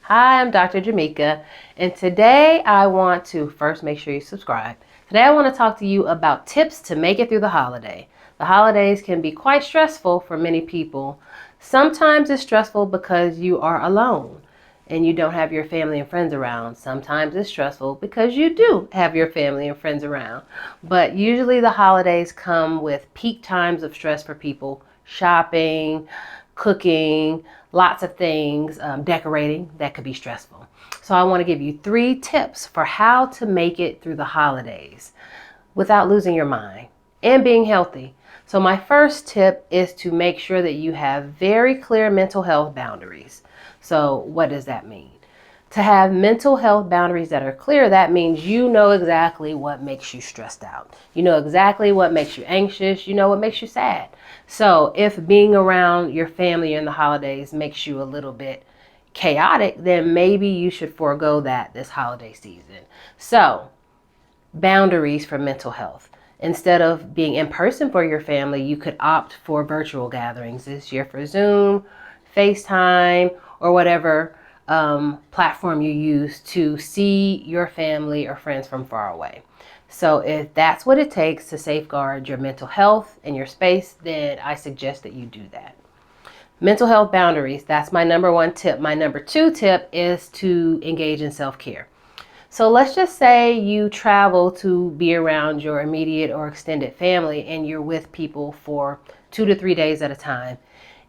Hi, I'm Dr. Jamika, and today I want to first make sure you subscribe. Today I want to talk to you about tips to make it through the holiday. The holidays can be quite stressful for many people. Sometimes it's stressful because you are alone and you don't have your family and friends around. Sometimes it's stressful because you do have your family and friends around. But usually the holidays come with peak times of stress for people: shopping, cooking, lots of things, decorating that could be stressful. So I want to give you 3 tips for how to make it through the holidays without losing your mind and being healthy. So my first tip is to make sure that you have very clear mental health boundaries. So what does that mean? To have mental health boundaries that are clear, that means you know exactly what makes you stressed out. You know exactly what makes you anxious. You know what makes you sad. So if being around your family in the holidays makes you a little bit chaotic, then maybe you should forego that this holiday season. So boundaries for mental health. Instead of being in person for your family, you could opt for virtual gatherings this year for Zoom, FaceTime, or whatever platform you use to see your family or friends from far away. So if that's what it takes to safeguard your mental health and your space, then I suggest that you do that. Mental health boundaries, that's my number 1 tip. My number 2 tip is to engage in self-care. So let's just say you travel to be around your immediate or extended family and you're with people for 2 to 3 days at a time.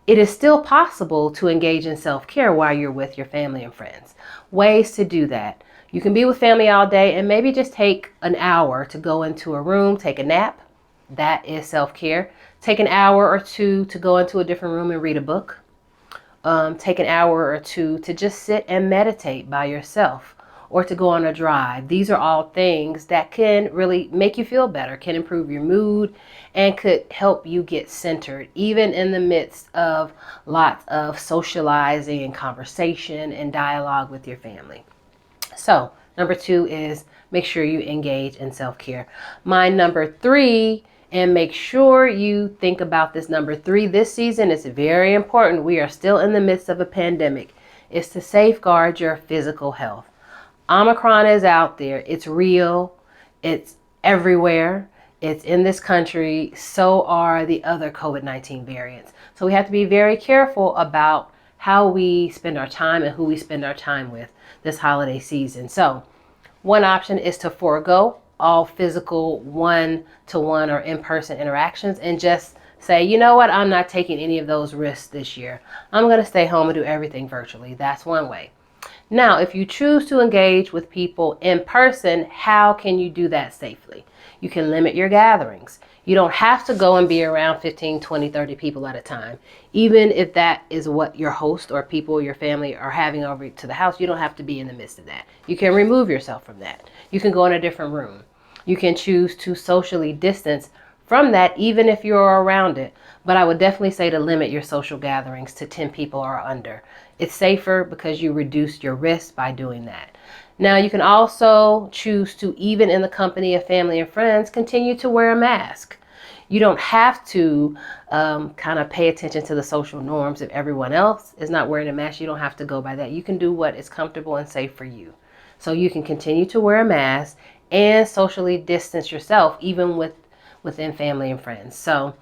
It is still possible to engage in self-care while you're with your family and friends. Ways to do that: you can be with family all day and maybe just take an hour to go into a room, take a nap. That is self-care. Take an hour or 2 to go into a different room and read a book. Take an hour or 2 to just sit and meditate by yourself, or to go on a drive. These are all things that can really make you feel better, can improve your mood, and could help you get centered, even in the midst of lots of socializing and conversation and dialogue with your family. So, number 2 is make sure you engage in self-care. My number 3, and make sure you think about this number 3 this season, it's very important. We are still in the midst of a pandemic, is to safeguard your physical health. Omicron is out there. It's real. It's everywhere. It's in this country. So are the other COVID-19 variants. So we have to be very careful about how we spend our time and who we spend our time with this holiday season. So one option is to forego all physical one-to-one or in-person interactions and just say, you know what, I'm not taking any of those risks this year. I'm going to stay home and do everything virtually. That's one way. Now, if you choose to engage with people in person, how can you do that safely? You can limit your gatherings. You don't have to go and be around 15, 20, 30 people at a time. Even if that is what your host or people, your family are having over to the house, you don't have to be in the midst of that. You can remove yourself from that. You can go in a different room. You can choose to socially distance from that, even if you're around it. But I would definitely say to limit your social gatherings to 10 people or under. It's safer because you reduce your risk by doing that. Now, you can also choose to, even in the company of family and friends, continue to wear a mask. You don't have to kind of pay attention to the social norms. If everyone else is not wearing a mask, you don't have to go by that. You can do what is comfortable and safe for you. So you can continue to wear a mask and socially distance yourself, even within family and friends. So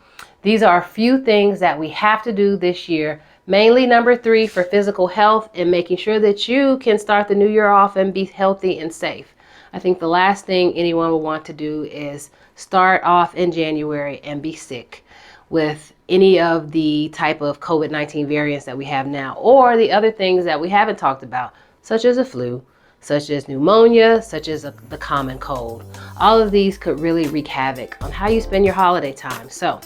these are a few things that we have to do this year. Mainly number 3 for physical health and making sure that you can start the new year off and be healthy and safe. I think the last thing anyone will want to do is start off in January and be sick with any of the type of COVID-19 variants that we have now, or the other things that we haven't talked about, such as a flu, such as pneumonia, such as the common cold. All of these could really wreak havoc on how you spend your holiday time. So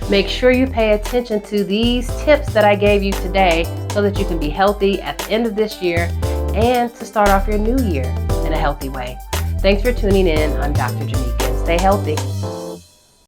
make sure you pay attention to these tips that I gave you today so that you can be healthy at the end of this year and to start off your new year in a healthy way. Thanks for tuning in. I'm Dr. Jamika. Stay healthy.